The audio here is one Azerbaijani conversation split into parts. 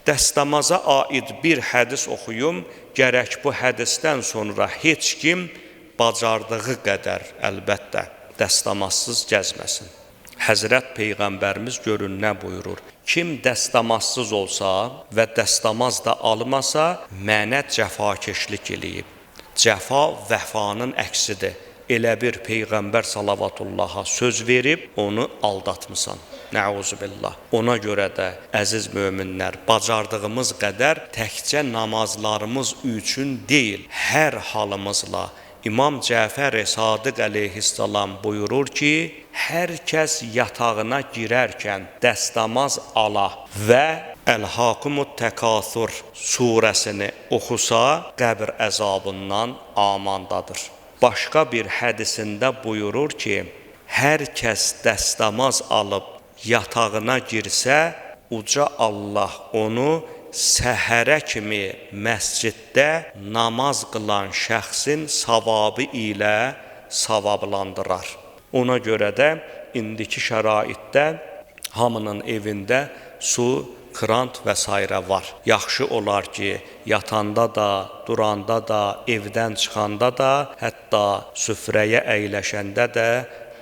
Dəstəmaza aid bir hədis oxuyum, gərək bu hədisdən sonra heç kim bacardığı qədər əlbəttə dəstəmazsız gəzməsin. Həzrət Peyğəmbərimiz görün nə buyurur? Kim dəstəmazsız olsa və dəstəmaz da almasa, mənə cəfakeşlik eləyib. Cəfa vəfanın əksidir. Elə bir Peyğəmbər salavatullaha söz verib, onu aldatmısan. Nəuzubillah. Ona görə də, əziz möminlər, bacardığımız qədər təkcə namazlarımız üçün deyil, hər halımızla. İmam Cəfər-i Sadiq əleyhissalam buyurur ki, hər kəs yatağına girərkən dəstəmaz ala və Əl-Hakumut Təkasur surəsini oxusa, qəbr əzabından amandadır. Başqa bir hədisində buyurur ki, hər kəs dəstəmaz alıb yatağına girsə, uca Allah onu səhərə kimi məsciddə namaz qılan şəxsin savabı ilə savablandırar. Ona görə də indiki şəraitdə hamının evində su, krant və s. var. Yaxşı olar ki, yatanda da, duranda da, evdən çıxanda da, hətta süfrəyə əyləşəndə də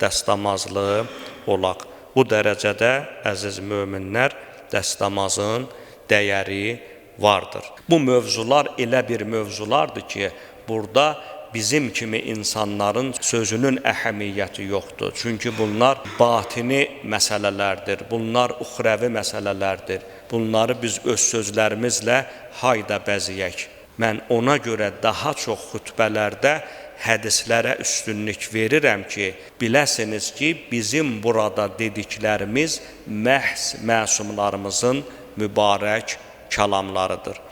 dəstəmazlı olaq. Bu dərəcədə, əziz möminlər, dəstəmazın dəyəri vardır. Bu mövzular elə bir mövzulardır ki, burada bizim kimi insanların sözünün əhəmiyyəti yoxdur. Çünki bunlar batini məsələlərdir, bunlar uxrəvi məsələlərdir. Bunları biz öz sözlərimizlə hayda bəziyək. Mən ona görə daha çox xütbələrdə hədislərə üstünlük verirəm ki, biləsiniz ki, bizim burada dediklərimiz məhz məsumlarımızın mübarək kəlamlarıdır.